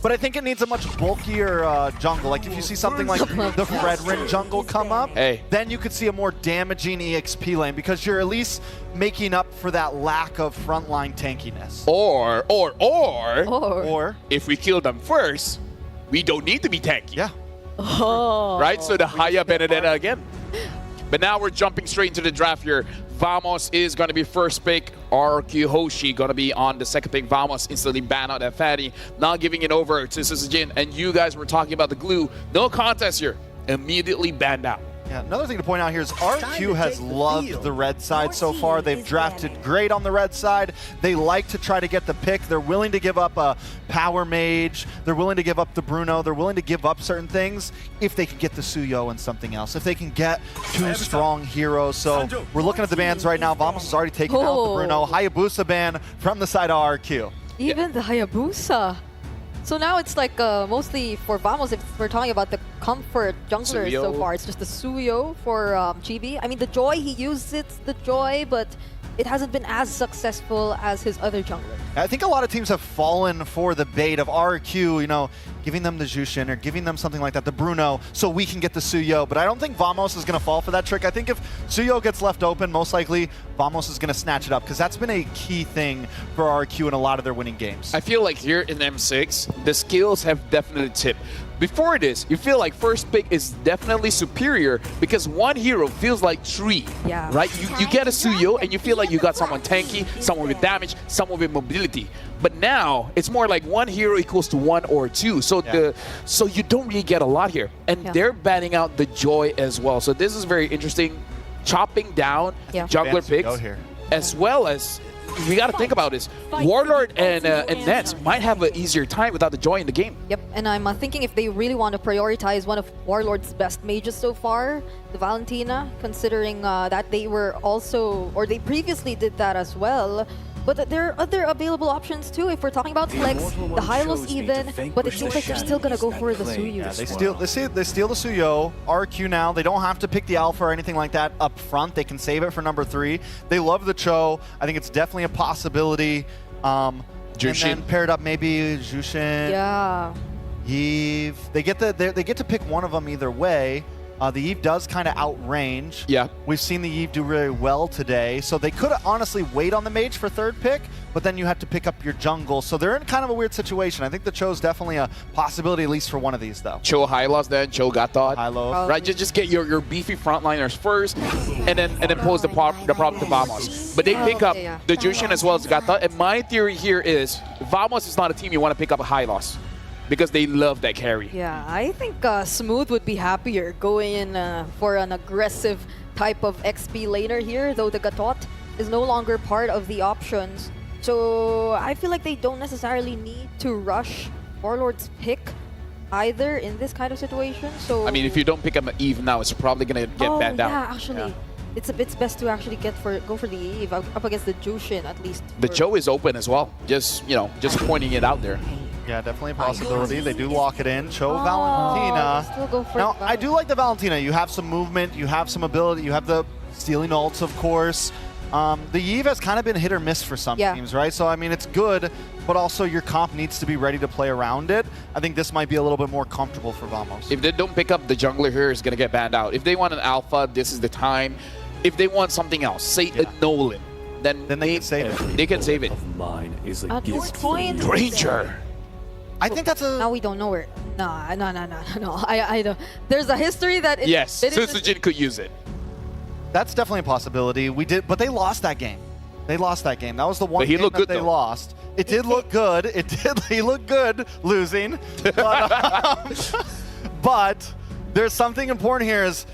but I think it needs a much bulkier jungle. Like if you see something like the Fredrin jungle come up, then you could see a more damaging EXP lane because you're at least making up for that lack of frontline tankiness. Or if we kill them first, we don't need to be tanky. Yeah. Right? So the Haya Benedetta again. But now we're jumping straight into the draft here. Vamos is going to be first pick. RRQ Hoshi going to be on the second pick. Vamos instantly ban out that fatty. Now giving it over to Sisajin. And you guys were talking about the glue. No contest here. Immediately banned out. Yeah, another thing to point out here is RRQ has loved the red side so far. They've drafted great on the red side. They like to try to get the pick. They're willing to give up a power mage. They're willing to give up the Bruno. They're willing to give up certain things if they can get the Suyo and something else. If they can get two strong heroes. So we're looking at the bans right now. Vamos has already taken out the Bruno. Hayabusa ban from the side of RRQ. Even the Hayabusa. So now it's like mostly for Vamos, if we're talking about the comfort junglers so far, it's just the Suyo for GB. I mean, the Joy, he used it, the Joy, but it hasn't been as successful as his other junglers. I think a lot of teams have fallen for the bait of RRQ, you know, giving them the Jushin or giving them something like that, the Bruno, so we can get the Suyo. But I don't think Vamos is going to fall for that trick. I think if Suyo gets left open, most likely Vamos is going to snatch it up because that's been a key thing for RRQ in a lot of their winning games. I feel like here in M6, the skills have definitely tipped. Before this, you feel like first pick is definitely superior because one hero feels like three, right? You get a Suyo and you feel like you got someone tanky, someone with damage, someone with mobility. But now, it's more like one hero equals to one or two. So so you don't really get a lot here. And they're banning out the Joy as well. So this is very interesting. Chopping down jungler picks as well as we got to think about this. Warlord and Nets might have an easier time without the Joy in the game. Yep, and I'm thinking if they really want to prioritize one of Warlord's best mages so far, the Valentina, considering that they were also, or they previously did that as well. But there are other available options too. If we're talking about Flex, the Hylos even, but it seems like they're still gonna go for the Suyo. Yeah, they steal the Suyo. RQ now, they don't have to pick the Alpha or anything like that up front. They can save it for number 3. They love the Cho. I think it's definitely a possibility. And then paired up maybe Jushin. Yeah. Eve. They get to pick one of them either way. The Eve does kind of outrange. Yeah. We've seen the Eve do really well today. So they could honestly wait on the mage for third pick, but then you have to pick up your jungle. So they're in kind of a weird situation. I think the Cho's definitely a possibility, at least for one of these, though. Cho Hylos then, Cho Gatot. Hylos. Right, just get your beefy frontliners first, and then pose the problem to Vamos. But they pick up the Jushin as well as Gatot. And my theory here is, Vamos is not a team you want to pick up a Hylos, because they love that carry. Yeah, I think Smooth would be happier going in for an aggressive type of XP laner here, though the Gatot is no longer part of the options. So I feel like they don't necessarily need to rush Warlord's pick either in this kind of situation. So I mean, if you don't pick up an Eve now, it's probably going to get banned out. Yeah, actually. It's best to actually go for the Eve up against the Jushin at least. The Cho is open as well. Just pointing it out there. Yeah, definitely a possibility. They do lock it in. Cho Valentina. Still go for now, I do like the Valentina. You have some movement, you have some ability, you have the stealing ults, of course. The Eve has kind of been hit or miss for some teams, right? So, I mean, it's good, but also your comp needs to be ready to play around it. I think this might be a little bit more comfortable for Vamos. If they don't pick up the jungler here, it's going to get banned out. If they want an alpha, this is the time. If they want something else, say a Nolan, then they can save it. They can save it. At this point, Ranger. I think that's a... Now we don't know where... No. I don't... There's a history that... Yes, Sujin could use it. That's definitely a possibility. But they lost that game. They lost that game. That was the one game that they lost. It did look good. He looked good losing. But there's something important here is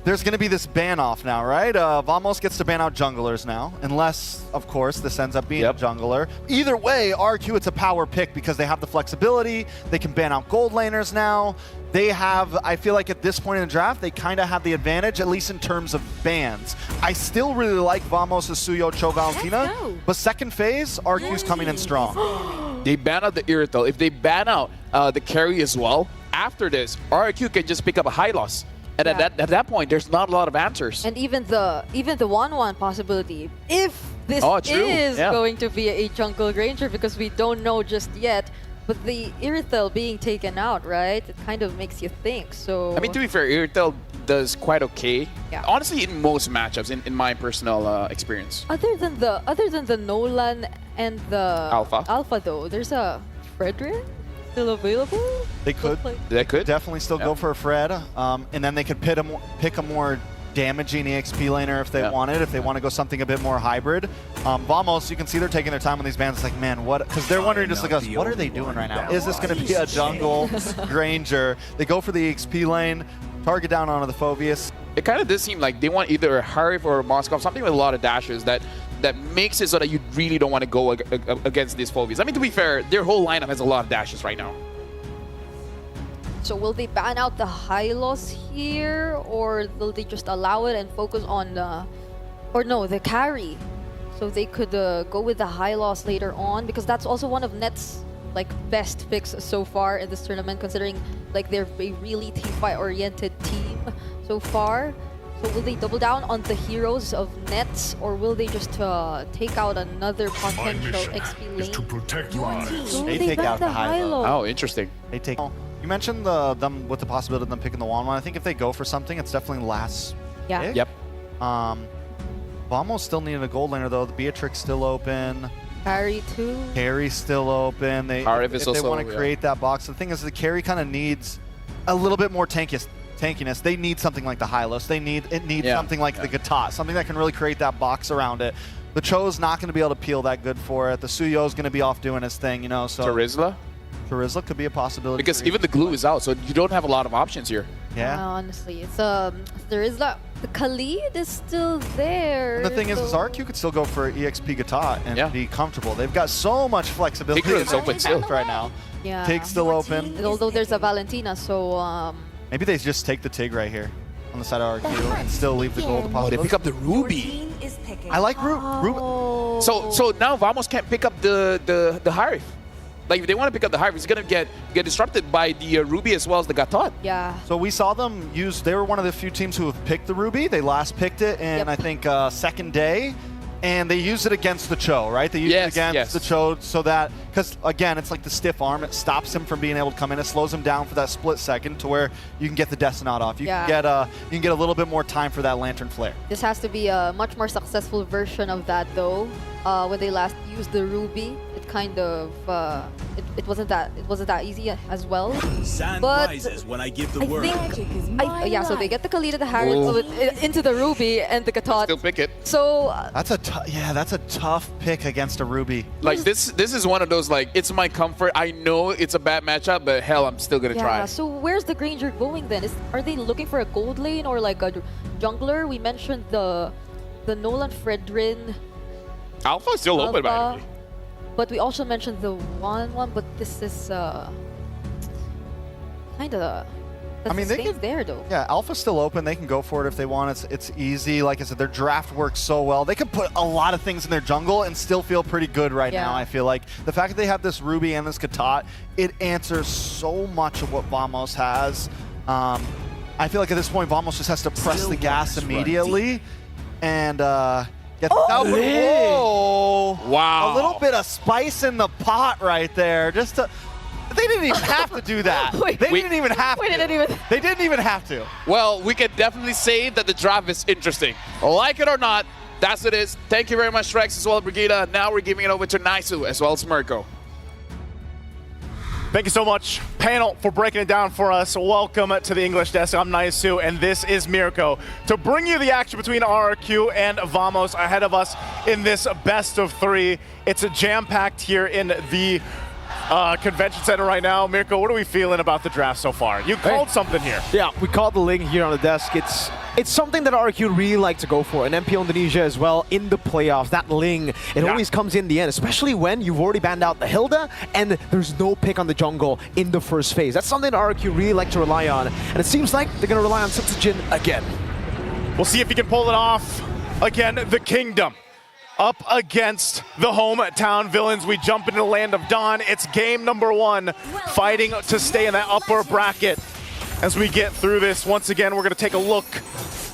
there's going to be this ban off now, right? Vamos gets to ban out junglers now, unless, of course, this ends up being a jungler. Either way, RQ, it's a power pick because they have the flexibility. They can ban out gold laners now. They have, I feel like at this point in the draft, they kind of have the advantage, at least in terms of bans. I still really like Vamos' Suyo Cho Valentina, but second phase, RQ's coming in strong. They ban out the Irrital. If they ban out the carry as well, after this, RRQ can just pick up a Hylos. And at that point, there's not a lot of answers. And even the 1-1 possibility, if this is going to be a jungle ranger, because we don't know just yet, But the Irithel being taken out, right? It kind of makes you think. So I mean, to be fair, Irithel does quite okay. Yeah. Honestly, in most matchups, in my personal experience. other than the Nolan and the Alpha though, there's a Fredrin still available. They could. They could Definitely still go for a Fred, and then they could pick a more damaging EXP laner if they wanted, if they want to go something a bit more hybrid. Vamos, you can see they're taking their time on these bans. It's like, man, what? Because they're wondering just like us, what are they doing right now? Is this going to be a jungle Granger? They go for the EXP lane, target down onto the Phoveus. It kind of does seem like they want either a Harif or a Moskov, something with a lot of dashes that makes it so that you really don't want to go against these Phoveus. I mean, to be fair, their whole lineup has a lot of dashes right now. So will they ban out the Hylos here, or will they just allow it and focus on the carry? So they could go with the Hylos later on, because that's also one of Net's like best picks so far in this tournament, considering like they're a really teamfight oriented team so far. So will they double down on the heroes of Nets, or will they just take out another potential XP lane? To protect lives. Will They they take ban out the Hylos. Oh, interesting. They take. You mentioned them with the possibility of them picking the Wand one. I think if they go for something, it's definitely last pick. Yep. Vamos still needed a gold laner though. The Beatrix still open. Carry too. Carry's still open. Harif is if they also, want to create that box. The thing is, the carry kind of needs a little bit more tankiness. They need something like the Hylos. It needs something like the Gatot, something that can really create that box around it. The Cho's not going to be able to peel that good for it. The Suyo's going to be off doing his thing, you know. So Terizla could be a possibility. Because even the glue is out, so you don't have a lot of options here. Yeah. Honestly, it's there is the Khalid is still there. And the thing is RRQ could still go for EXP Gatot and be comfortable. They've got so much flexibility Tigger is open still right now. Yeah. Tig's still open. Although there's a Valentina, so maybe they just take the Tig right here on the side of RRQ and still leave the gold Oh, possibility. they pick up the Ruby. I like Ruby. So now Vamos can't pick up the Harif. Like, if they want to pick up the Harif, it's going to get disrupted by the Ruby as well as the Gatot. yeah. So we saw them use, they were one of the few teams who have picked the Ruby. They last picked it in, I think, second day. And they used it against the Cho, right? They used it against the Cho so that, because again, it's like the stiff arm. It stops him from being able to come in. It slows him down for that split second to where you can get the Death Knot off. You can get a little bit more time for that Lantern Flare. This has to be a much more successful version of that, though. When they last used the Ruby, it kind of it wasn't that easy as well. Sand But rises when I give the I word. think, so they get the Khalid, the Harris into the Ruby and the Gatot. Still pick it. So That's a tough pick against a Ruby. Like, this is one of those, like, it's my comfort. I know it's a bad matchup, but hell, I'm still going to try. So where's the Granger going then? Are they looking for a gold lane or like a jungler? We mentioned the Nolan Fredrin. Alpha is still open, by the way. But we also mentioned the one, but this is kind of. I mean, they can there though. Yeah, Alpha's still open. They can go for it if they want. It's easy. Like I said, their draft works so well. They can put a lot of things in their jungle and still feel pretty good right now, I feel like. The fact that they have this Ruby and this Gatot, it answers so much of what Vamos has. I feel like at this point, Vamos just has to press the gas immediately and get the whoa! Wow. A little bit of spice in the pot right there. Just to... They didn't even have to do that. They didn't even have to. They didn't even have to. Well, we can definitely say that the draft is interesting. Like it or not, that's what it is. Thank you very much, Rex, as well as Brigida. Now we're giving it over to Naisu, as well as Mirko. Thank you so much, panel, for breaking it down for us. Welcome to the English Desk. I'm Naisu, and this is Mirko. To bring you the action between RRQ and Vamos ahead of us in this best of three. It's a jam-packed here in the convention center right now. Mirko, what are we feeling about the draft so far? You called something here. Yeah, we called the link here on the desk. It's something that RRQ really like to go for, and MPL Indonesia as well in the playoffs. That Ling, it always comes in the end, especially when you've already banned out the Hilda and there's no pick on the jungle in the first phase. That's something that RRQ really like to rely on, and it seems like they're going to rely on Subsijin again. We'll see if he can pull it off. Again, the Kingdom up against the hometown villains. We jump into the land of Dawn. It's game number one, fighting to stay in that upper bracket. As we get through this, once again, we're going to take a look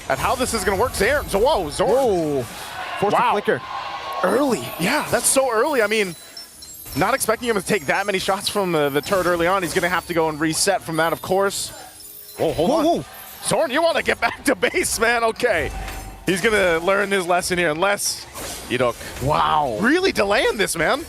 at how this is going to work. Whoa, Zor. Whoa, forced a flicker. Early. Yeah, that's so early. I mean, Not expecting him to take that many shots from the turret early on. He's going to have to go and reset from that, of course. Whoa, hold on. Whoa. Zorn, you want to get back to base, man? Okay. He's going to learn his lesson here, unless Edok. Wow. Really delaying this, man.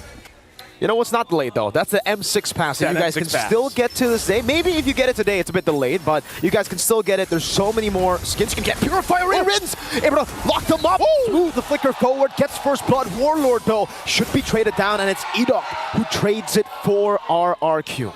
You know what's not delayed, though? That's the M6 pass that you guys can still get to this day. Maybe if you get it today, it's a bit delayed, but you guys can still get it. There's so many more skins you can get. Purifier in Rins, able to lock them up. Smooth the flicker forward, gets first blood. Warlord, though, should be traded down, and it's Edok who trades it for RRQ.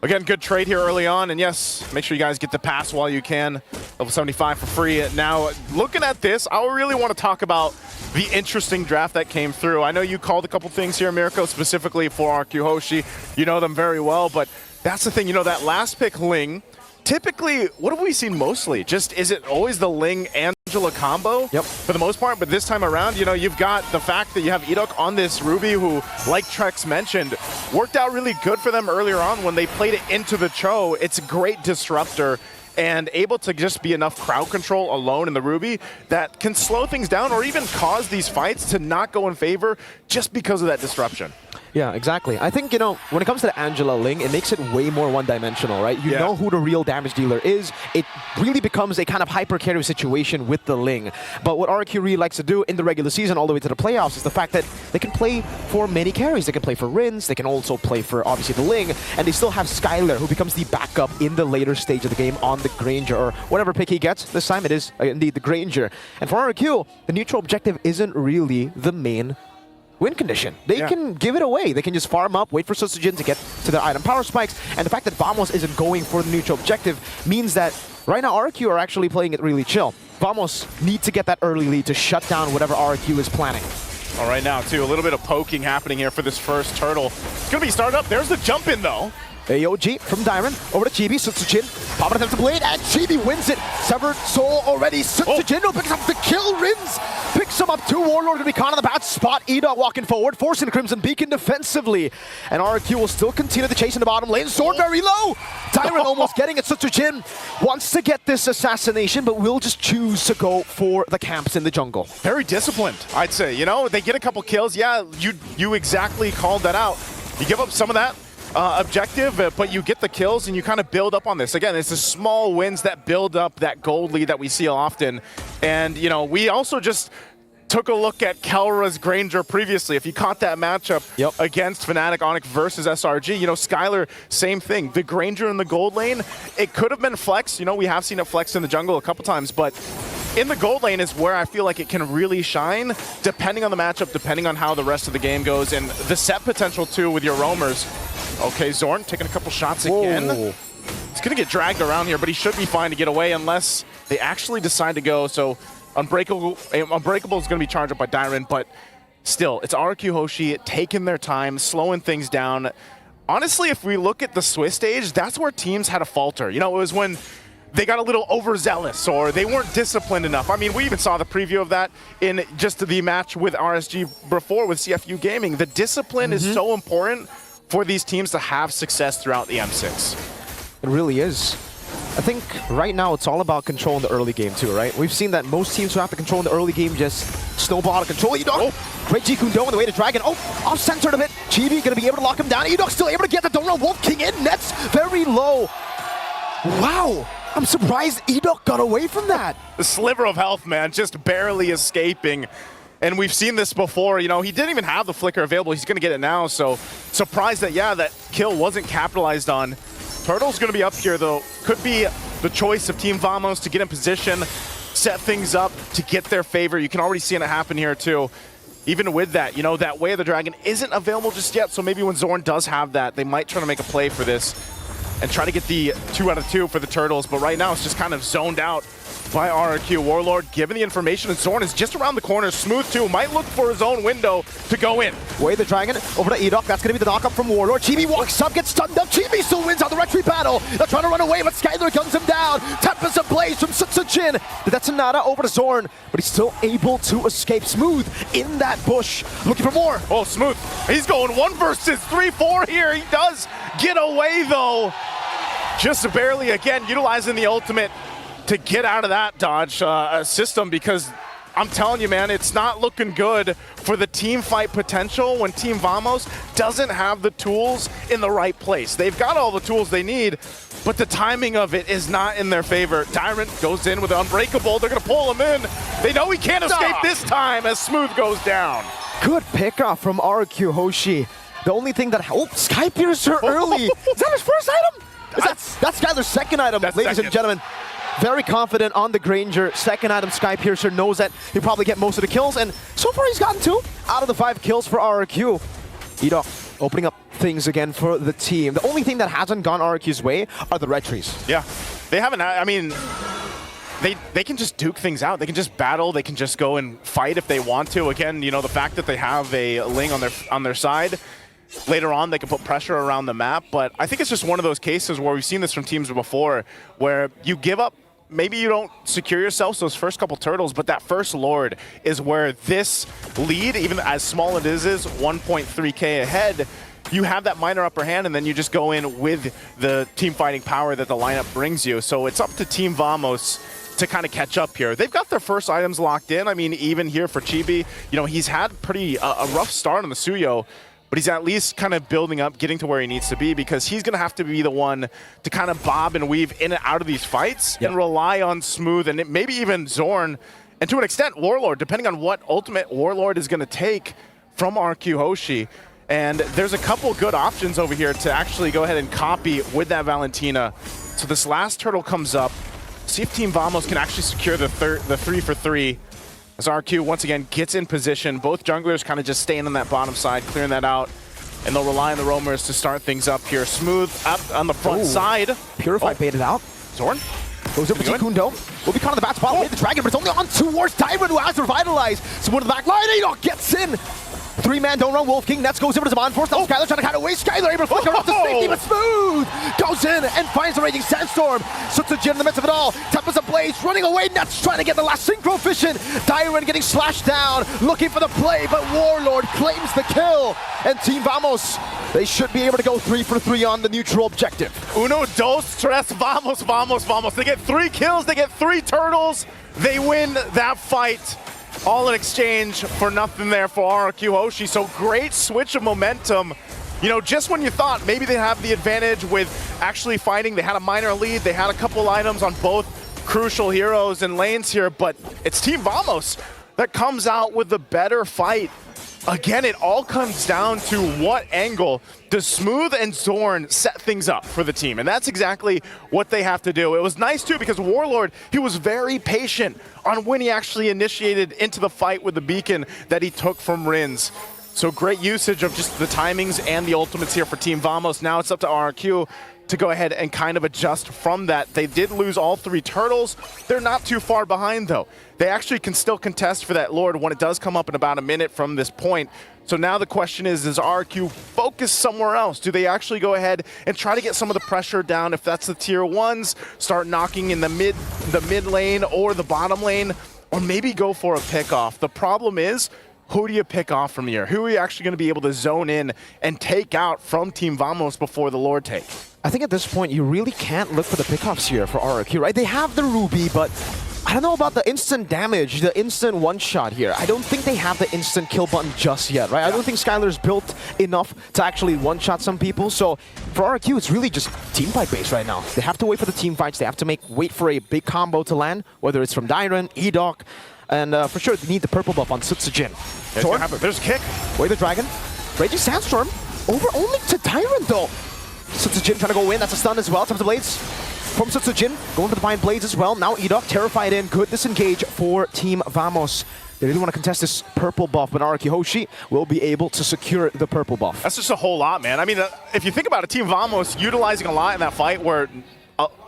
Again, good trade here early on, and yes, make sure you guys get the pass while you can. Level 75 for free. Now, looking at this, I really want to talk about the interesting draft that came through. I know you called a couple things here, Mirko, specifically for RRQ Hoshi. You know them very well, but that's the thing. You know, that last pick, Ling, typically, what have we seen mostly? Just, is it always the Ling-Angela combo? Yep. For the most part, but this time around, you know, you've got the fact that you have Edok on this Ruby who, like Trex mentioned, worked out really good for them earlier on when they played it into the Cho. It's a great disruptor and able to just be enough crowd control alone in the Ruby that can slow things down or even cause these fights to not go in favor just because of that disruption. Yeah, exactly. I think, you know, when it comes to the Angela Ling, it makes it way more one-dimensional, right? You know who the real damage dealer is. It really becomes a kind of hyper-carry situation with the Ling. But what RRQ really likes to do in the regular season all the way to the playoffs is the fact that they can play for many carries. They can play for Rins, they can also play for, obviously, the Ling, and they still have Skylar, who becomes the backup in the later stage of the game on the Granger, or whatever pick he gets. This time it is, indeed, the Granger. And for RRQ, the neutral objective isn't really the main win condition. They can give it away. They can just farm up, wait for Sutsujin to get to their item power spikes, and the fact that Vamos isn't going for the neutral objective means that right now RRQ are actually playing it really chill. Vamos need to get that early lead to shut down whatever RRQ is planning. All right, now, too, a little bit of poking happening here for this first turtle. It's going to be started up. There's the jump in, though. AOG from Dyron over to Chibi. Sutsujin popping attempt to blade, and Chibi wins it. Severed soul already. Sutsujin picks up the kill. Rins picks him up too. Warlord gonna be caught on the bad spot. Edok walking forward, forcing the Crimson Beacon defensively. And RRQ will still continue to chase in the bottom lane. Sword very low. Dyron almost getting it. Sutsujin wants to get this assassination, but will just choose to go for the camps in the jungle. Very disciplined, I'd say. You know, they get a couple kills. Yeah, you exactly called that out. You give up some of that objective, but you get the kills and you kind of build up on this. Again, it's the small wins that build up that gold lead that we see often. And, you know, we also just took a look at Kelra's Granger previously. If you caught that matchup against Fnatic, ONIC versus SRG, you know, Skylar, same thing. The Granger in the gold lane, it could have been flex. You know, we have seen it flex in the jungle a couple times, but in the gold lane is where I feel like it can really shine, depending on the matchup, depending on how the rest of the game goes, and the set potential, too, with your roamers. Okay, Zorn taking a couple shots again. He's going to get dragged around here, but he should be fine to get away unless they actually decide to go. So Unbreakable is going to be charged up by Dyron, but still, it's RRQ Hoshi taking their time, slowing things down. Honestly, if we look at the Swiss stage, that's where teams had a falter. You know, it was when they got a little overzealous or they weren't disciplined enough. I mean, we even saw the preview of that in just the match with RSG before with CFU Gaming. The discipline is so important for these teams to have success throughout the M6. It really is. I think right now it's all about control in the early game too, right? We've seen that most teams who have to control in the early game just snowball out of control. Edok, great G Kundo on the way to Dragon. Off-centered a bit. Chibi gonna be able to lock him down. Edok still able to get the Donut Wolf King in. Nets very low. Wow, I'm surprised Edok got away from that. The sliver of health, man, just barely escaping. And we've seen this before, you know, he didn't even have the flicker available. He's going to get it now, so surprised that, that kill wasn't capitalized on. Turtle's going to be up here, though. Could be the choice of Team Vamos to get in position, set things up to get their favor. You can already see it happen here, too. Even with that, you know, that Way of the Dragon isn't available just yet, so maybe when Zorn does have that, they might try to make a play for this and try to get the 2 out of 2 for the Turtles. But right now, it's just kind of zoned out by RRQ. Warlord given the information, and Zorn is just around the corner. Smooth, too, might look for his own window to go in. Way the Dragon over to Edok. That's going to be the knock-up from Warlord. Chibi walks up, gets stunned up. Chibi still wins out the retreat battle. They're trying to run away, but Skylar guns him down. Tempest ablaze from Sutsujin. The Detonata over to Zorn, but he's still able to escape. Smooth in that bush, looking for more. Oh, Smooth. He's going 1 versus 3-4 here. He does get away, though. Just barely, again, utilizing the ultimate to get out of that dodge system, because I'm telling you, man, it's not looking good for the team fight potential when Team Vamos doesn't have the tools in the right place. They've got all the tools they need, but the timing of it is not in their favor. Tyrant goes in with Unbreakable. They're going to pull him in. They know he can't escape this time as Smooth goes down. Good pickoff from RRQ Hoshi. The only thing that... Oh, Sky Piercer early. Is that his first item? That's Skyler's second item, ladies and gentlemen. Very confident on the Granger. Second item, Sky Piercer knows that he'll probably get most of the kills, and so far he's gotten 2 out of the 5 kills for RRQ. Edoc opening up things again for the team. The only thing that hasn't gone RRQ's way are the red trees. Yeah, they haven't. I mean, they can just duke things out. They can just battle. They can just go and fight if they want to. Again, you know, the fact that they have a Ling on their side. Later on, they can put pressure around the map, but I think it's just one of those cases where we've seen this from teams before, where you give up, maybe you don't secure yourselves those first couple turtles, but that first Lord is where this lead, even as small as it is 1.3k ahead, you have that minor upper hand, and then you just go in with the team fighting power that the lineup brings you. So it's up to Team Vamos to kind of catch up here. They've got their first items locked in. I mean, even here for Chibi, you know, he's had pretty a rough start on the Suyo, but he's at least kind of building up, getting to where he needs to be, because he's going to have to be the one to kind of bob and weave in and out of these fights and rely on Smooth and maybe even Zorn, and to an extent Warlord, depending on what ultimate Warlord is going to take from RQ Hoshi. And there's a couple good options over here to actually go ahead and copy with that Valentina. So this last turtle comes up. See if Team Vamos can actually secure the 3 for 3. As RQ once again gets in position, both junglers kind of just staying on that bottom side, clearing that out, and they'll rely on the roamers to start things up here. Smooth up on the front side. Purify baited out. Zorn goes up with Kundo. Will be caught on the back spot with the dragon, but it's only on towards Tyrant, who has revitalized. So one to the back line, Edoc gets in. 3-man don't run Wolf King. Nets goes over to Zaman Force. Now Skyler trying to cut away. Skyler able to flicker up to safety, but Smooth goes in and finds the Raging Sandstorm. Sutsujin in the midst of it all. Tempest Ablaze running away. Nets trying to get the last Synchro Fission. Dyron getting slashed down, looking for the play, but Warlord claims the kill. And Team Vamos, they should be able to go 3 for 3 on the neutral objective. Uno, dos, tres, vamos, vamos, vamos. They get 3 kills, they get 3 turtles. They win that fight. All in exchange for nothing there for RRQ Hoshi. So great switch of momentum. You know, just when you thought maybe they have the advantage with actually fighting, they had a minor lead, they had a couple items on both crucial heroes and lanes here, but it's Team Vamos that comes out with the better fight. Again, it all comes down to what angle does Smooth and Zorn set things up for the team, and that's exactly what they have to do. It was nice too because Warlord, he was very patient on when he actually initiated into the fight with the beacon that he took from Rins. So great usage of just the timings and the ultimates here for Team Vamos. Now it's up to RRQ to go ahead and kind of adjust from that. They did lose all 3 turtles. They're not too far behind though. They actually can still contest for that Lord when it does come up in about a minute from this point. So now the question is, does RRQ focus somewhere else? Do they actually go ahead and try to get some of the pressure down? If that's the tier 1s, start knocking in the mid lane or the bottom lane, or maybe go for a pickoff. The problem is, who do you pick off from here? Who are you actually going to be able to zone in and take out from Team Vamos before the Lord take? I think at this point, you really can't look for the pickoffs here for RRQ, right? They have the Ruby, but I don't know about the instant damage, the instant one-shot here. I don't think they have the instant kill button just yet, right? I don't think Skyler's built enough to actually one-shot some people. So for RRQ, it's really just team fight based right now. They have to wait for the team fights. They have to wait for a big combo to land, whether it's from Dyron, Edoc, and for sure they need the purple buff on Sutsujin. There's a kick. Away the dragon. Raging Sandstorm over only to Dyron though. Sutsujin trying to go in. That's a stun as well. Tempest Blades from Sutsujin. Going for the Divine Blades as well. Now Edoc terrified in. Good disengage for Team Vamos. They really want to contest this purple buff, but RRQ Hoshi will be able to secure the purple buff. That's just a whole lot, man. I mean, if you think about it, Team Vamos utilizing a lot in that fight where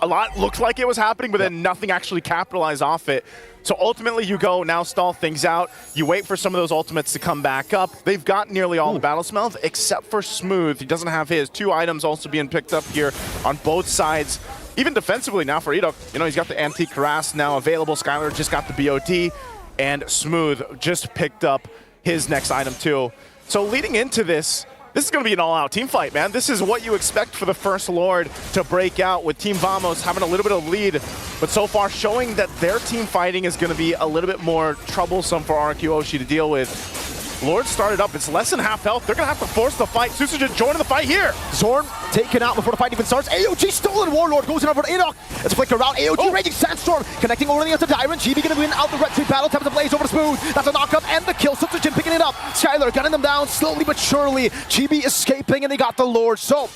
a lot looked like it was happening, but then nothing actually capitalized off it. So ultimately you go, now stall things out. You wait for some of those ultimates to come back up. They've got nearly all the battle smells except for Smooth. He doesn't have his. 2 items also being picked up here on both sides. Even defensively now for Edoc, you know, he's got the Antique Harass now available. Skyler just got the BOD, and Smooth just picked up his next item too. So leading into this, This is going to be an all-out team fight, man. This is what you expect for the first Lord to break out, with Team Vamos having a little bit of lead, but so far showing that their team fighting is going to be a little bit more troublesome for RRQ Oshi to deal with. Lord started up. It's less than half health. They're going to have to force the fight. Susagen joining the fight here. Zorn taken out before the fight even starts. AOG stolen. Warlord goes in over to Enoch. It's a flicker around. AOG Raging Sandstorm connecting over the other Tyrant. GB going to win out the Red Tree battle. Taps the Blaze over to Smooth. That's a knockup and the kill. Susagen picking it up. Skylar gunning them down slowly but surely. GB escaping and they got the Lord. So,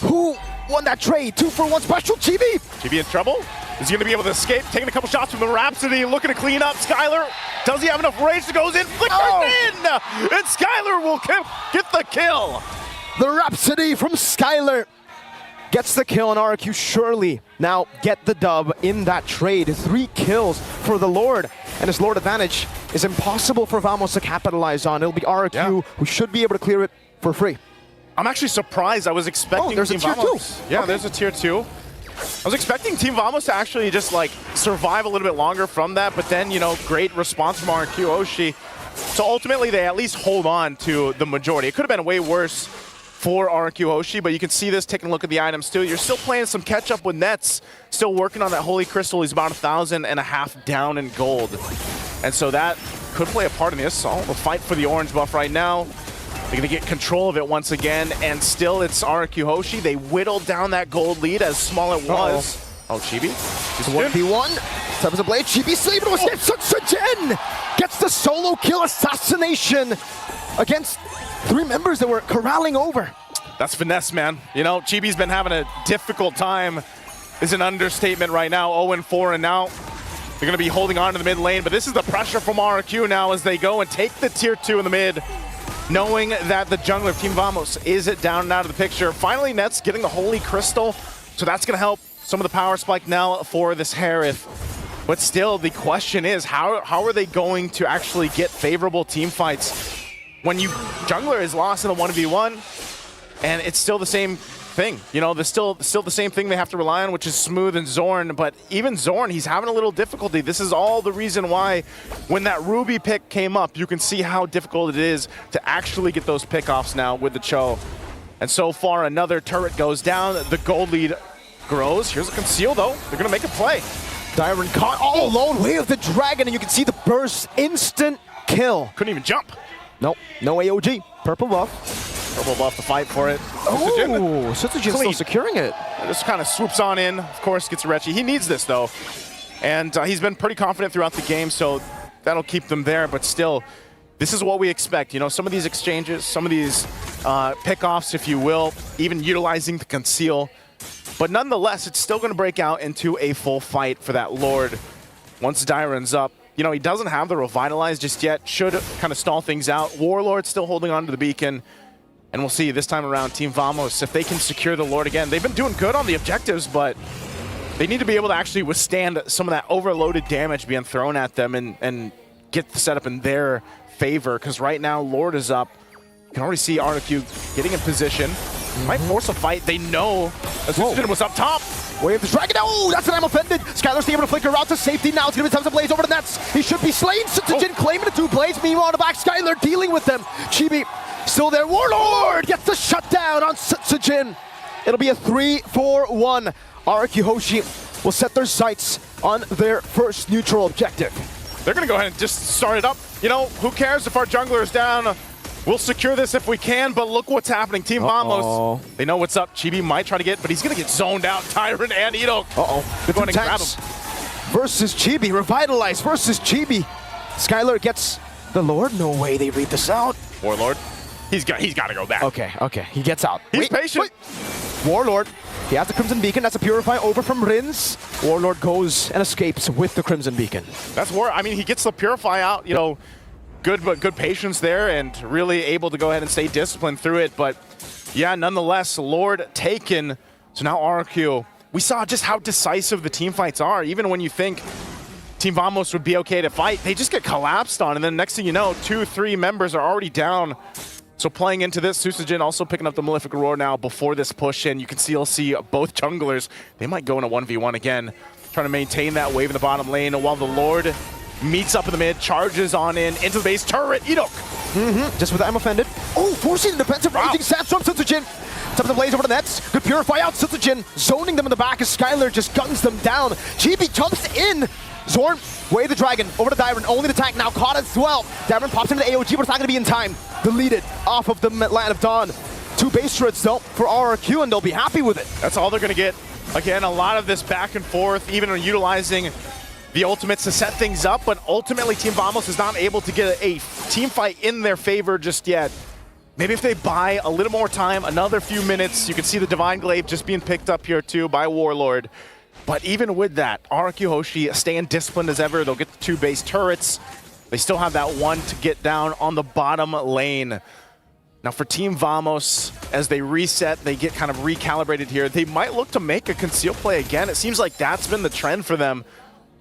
who won that trade? 2-for-1 special. GB. GB in trouble? Is he going to be able to escape? Taking a couple shots from the Rhapsody, looking to clean up. Skylar, does he have enough rage to goes in? Flickers in! And Skylar will get the kill. The Rhapsody from Skylar gets the kill on RRQ. Surely now get the dub in that trade. 3 kills for the Lord. And his Lord advantage is impossible for Vamos to capitalize on. It'll be RRQ who should be able to clear it for free. I'm actually surprised. I was expecting there's Team a tier Vamos. 2. Yeah, Okay. there's a tier 2. I was expecting Team Vamos to actually just like survive a little bit longer from that, but then, you know, great response from RRQ Oshi. So ultimately, they at least hold on to the majority. It could have been way worse for RRQ Oshi, but you can see this, taking a look at the items too. You're still playing some catch up with Nets, still working on that Holy Crystal. He's about 1,500 down in gold. And so that could play a part in this. All the fight for the orange buff right now. They're going to get control of it once again, and still it's RRQ Hoshi. They whittled down that gold lead, as small it was. Oh, Chibi. It's 1v1. Taps the Blade. Chibi sleeping to escape. Susagen gets the solo kill assassination against 3 members that were corralling over. That's finesse, man. You know, Chibi's been having a difficult time, is an understatement right now. 0-4, and now they're going to be holding on to the mid lane, but this is the pressure from RRQ now as they go and take the tier 2 in the mid, knowing that the jungler of Team Vamos is down and out of the picture. Finally, Nets getting the Holy Crystal, so that's going to help some of the power spike now for this Harith. But still, the question is, how are they going to actually get favorable team fights when jungler is lost in a 1v1, and it's still the same thing? You know, there's still the same thing they have to rely on, which is Smooth and Zorn. But even Zorn, he's having a little difficulty. This is all the reason why when that Ruby pick came up, you can see how difficult it is to actually get those pickoffs now with the Cho. And so far, another turret goes down. The gold lead grows. Here's a conceal, though. They're going to make a play. Dyron caught all alone, way of the dragon, and you can see the burst, instant kill. Couldn't even jump. Nope, no AOG. Purple buff. Purple buff to fight for it. Oh, Susagen still securing it. Just kind of swoops on in. Of course, gets Rechi. He needs this, though. And he's been pretty confident throughout the game, so that'll keep them there. But still, this is what we expect. You know, some of these exchanges, some of these pickoffs, if you will, even utilizing the conceal. But nonetheless, it's still going to break out into a full fight for that Lord once Dyron's up. You know, he doesn't have the Revitalize just yet. Should kind of stall things out. Warlord still holding on to the beacon. And we'll see this time around, Team Vamos, if they can secure the Lord again. They've been doing good on the objectives, but they need to be able to actually withstand some of that overloaded damage being thrown at them and get the setup in their favor. Because right now, Lord is up. You can already see RRQ getting in position. Might force a fight. They know Susagen was up top. Wave the dragon. Oh, that's an I'm offended. Skylar's able to flicker out to safety. Now it's going to be time to Blaze over the Nets. He should be slain. Susagen claiming the 2 Blaze. Meanwhile, on the back, Skylar dealing with them. Chibi still there. Warlord gets the shutdown on Susagen. It'll be a 3-4-1. RRQ Hoshi will set their sights on their first neutral objective. They're going to go ahead and just start it up. You know, who cares if our jungler is down? We'll secure this if we can, but look what's happening. Team Vamos, they know what's up. Chibi might try to get, but he's going to get zoned out. Tyrant and Ito. The going to grab tanks him. versus Chibi. Revitalize versus Chibi. Skylar gets the Lord. No way they read this out. Warlord, he's got to go back. Okay. He gets out. He's patient. Warlord, he has the Crimson Beacon. That's a Purify over from Rins. Warlord goes and escapes with the Crimson Beacon. That's War. I mean, he gets the Purify out, you know, good patience there and really able to go ahead and stay disciplined through it. But yeah, nonetheless, Lord taken. So now RRQ, we saw just how decisive the team fights are. Even when you think Team Vamos would be okay to fight, they just get collapsed on. And then next thing you know, 2-3 members are already down. So playing into this, Susagen also picking up the Malefic Roar now before this push in. You can still see both junglers. They might go in a 1v1 again, trying to maintain that wave in the bottom lane while the Lord meets up in the mid, charges on into the base. Turret, Edok Just with I'm offended. Oh, forcing the defensive raging Sandstorm. Sutsujin top of the blaze over the nets. Good purify out. Sutsujin zoning them in the back as Skylar just guns them down. Chibi jumps in. Zorn, way the dragon over to Dyron. Only the tank now caught as well. Dyron pops into the AOG, but it's not going to be in time. Deleted off of the Land of Dawn. 2 base turrets though for RRQ, and they'll be happy with it. That's all they're going to get. Again, a lot of this back and forth, even utilizing the ultimates to set things up, but ultimately Team Vamos is not able to get a team fight in their favor just yet. Maybe if they buy a little more time, another few minutes, you can see the Divine Glaive just being picked up here too by Warlord. But even with that, RRQ Hoshi staying disciplined as ever. They'll get the 2 base turrets. They still have that 1 to get down on the bottom lane. Now for Team Vamos, as they reset, they get kind of recalibrated here. They might look to make a conceal play again. It seems like that's been the trend for them.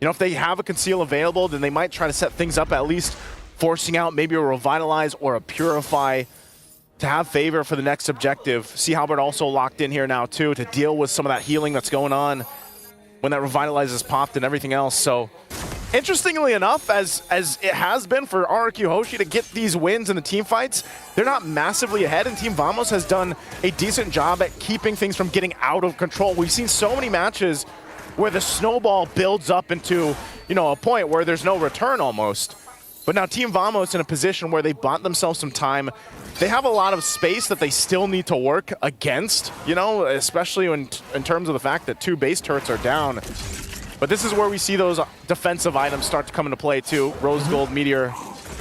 You know, if they have a conceal available, then they might try to set things up, at least forcing out maybe a revitalize or a purify to have favor for the next objective. See Halbert also locked in here now too to deal with some of that healing that's going on when that revitalize is popped and everything else. So interestingly enough, as it has been for RRQ Hoshi to get these wins in the team fights, they're not massively ahead, and Team Vamos has done a decent job at keeping things from getting out of control. We've seen so many matches where the snowball builds up into, you know, a point where there's no return almost. But now Team Vamos in a position where they bought themselves some time. They have a lot of space that they still need to work against, you know, especially in terms of the fact that 2 base turrets are down. But this is where we see those defensive items start to come into play too. Rose Gold Meteor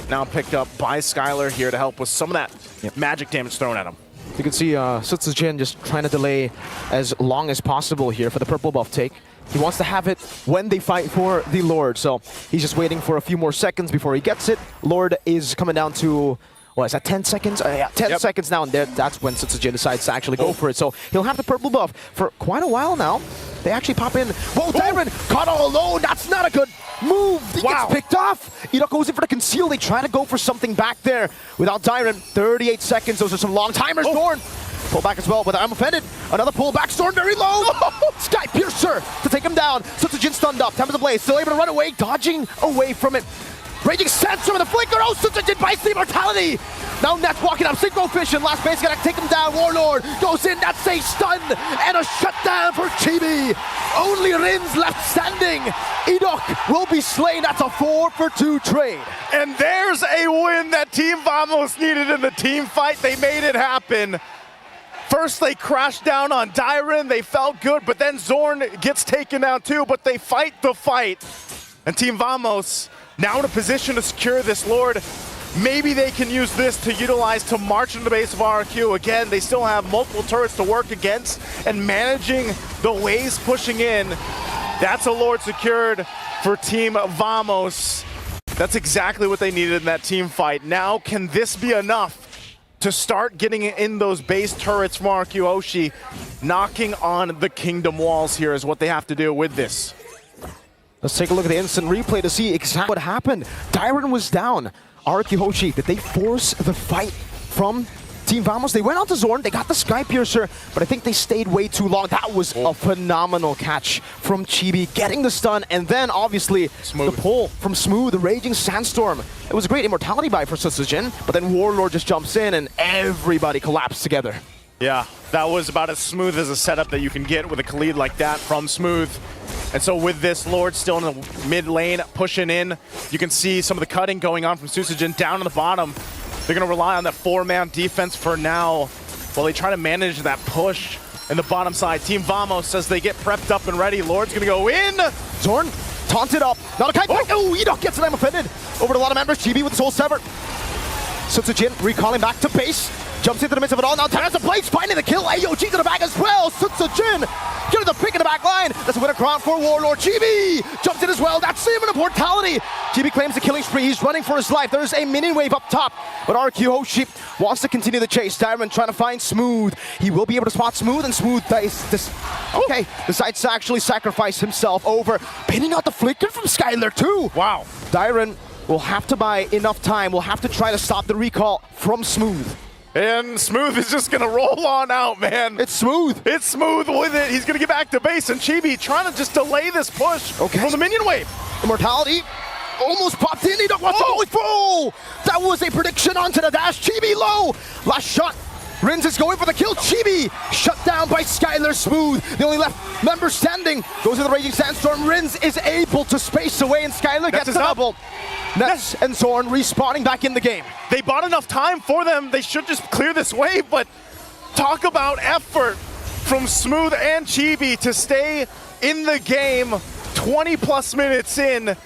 now picked up by Skylar here to help with some of that magic damage thrown at him. You can see Sutsujin just trying to delay as long as possible here for the purple buff take. He wants to have it when they fight for the Lord, so he's just waiting for a few more seconds before he gets it. Lord is coming down to, what is that, 10 seconds? Yeah, 10 seconds now, and that's when Sutsujin decides to actually go for it. So he'll have the purple buff for quite a while now. They actually pop in. Whoa, Dyron caught all alone. That's not a good move. He gets picked off. Edok goes in for the conceal. They try to go for something back there without Dyron. 38 seconds. Those are some long timers. Zorn. Pull back as well, but I'm offended. Another pullback. Zorn very low. Sky Piercer to take him down. Sutsujin stunned up. Time of the blaze. Still able to run away. Dodging away from it. Raging Sandstorm with the flicker. Oh, Sutsujin bites the immortality. Now Net's walking up. Synchro Fish in last base. Gonna take him down. Warlord goes in. That's a stun and a shutdown for Chibi. Only Rin's left standing. Edok will be slain. That's a 4-for-2 trade. And there's a win that Team Vamos needed in the team fight. They made it happen. First, they crashed down on Dyron. They felt good, but then Zorn gets taken down too, but they fight the fight. And Team Vamos now in a position to secure this Lord. Maybe they can use this to utilize to march into the base of RRQ. Again, they still have multiple turrets to work against, and managing the waves pushing in. That's a Lord secured for Team Vamos. That's exactly what they needed in that team fight. Now, can this be enough to start getting in those base turrets from RRQ Hoshi? Knocking on the Kingdom walls here is what they have to do with this. Let's take a look at the instant replay to see exactly what happened. Dyron was down. RRQ Hoshi, did they force the fight from Team Vamos? They went out to Zorn, they got the Sky Piercer, but I think they stayed way too long. That was a phenomenal catch from Chibi, getting the stun, and then obviously the pull from Smooth, the Raging Sandstorm. It was a great immortality buy for Sutsujin, but then Warlord just jumps in and everybody collapsed together. Yeah, that was about as smooth as a setup that you can get with a Khalid like that from Smooth. And so with this Lord still in the mid lane, pushing in, you can see some of the cutting going on from Sutsujin down on the bottom. They're going to rely on that 4-man defense for now while they try to manage that push in the bottom side. Team Vamos, as they get prepped up and ready, Lord's going to go in. Zorn taunted up. Not a kite. Oh, Edok gets it. I'm offended. Over to a lot of members. Chibi with the soul severed. Sutsujin recalling back to base. Jumps into the midst of it all. Now Terrace of Blades finding the kill. AOG to the back as well. Sutsujin getting the pick in the back line. That's a winner crown for Warlord. Chibi jumps in as well. That's him in a mortality. Chibi claims the killing spree. He's running for his life. There's a minion wave up top, but RRQ Hoshi wants to continue the chase. Dyron trying to find Smooth. He will be able to spot Smooth, and Smooth decides to actually sacrifice himself over, pinning out the flicker from Skylar too. Wow. Dyron will have to buy enough time. Will have to try to stop the recall from Smooth. And Smooth is just going to roll on out, man. It's Smooth. It's Smooth with it. He's going to get back to base, and Chibi trying to just delay this push from the minion wave. Immortality. almost popped in. Oh, that was a prediction onto the dash. Chibi low. Last shot. Rins is going for the kill. Chibi shut down by Skylar Smooth. The only left member standing goes to the Raging Sandstorm. Rins is able to space away, and Skylar gets the double. Nets and Zorn respawning back in the game. They bought enough time for them. They should just clear this wave, but talk about effort from Smooth and Chibi to stay in the game 20 plus minutes in.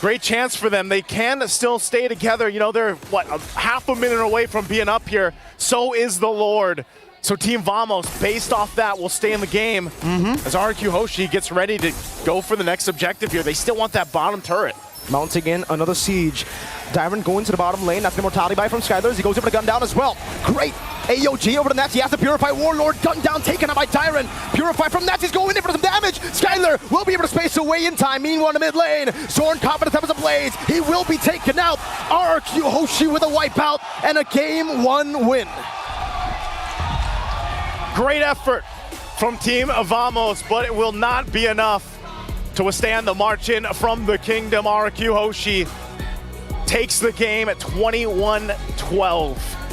Great chance for them. They can still stay together. You know, they're, what, half a minute away from being up here. So is the Lord. So Team Vamos, based off that, will stay in the game as RRQ Hoshi gets ready to go for the next objective here. They still want that bottom turret. Mounting in another siege. Dyron going to the bottom lane. That's the mortality buy from Skylar. He goes over the gun down as well. Great AOG over the Nets. He has to Purify. Warlord gun down, taken out by Dyron. Purify from Nets. He's going in for some damage. Skylar will be able to space away in time. Meanwhile, in the mid lane, Zorn confident as a blaze. He will be taken out. RRQ Hoshi with a wipeout and a game 1 win. Great effort from Team Vamos, but it will not be enough to withstand the march in from the Kingdom. RRQ Hoshi takes the game at 21-12.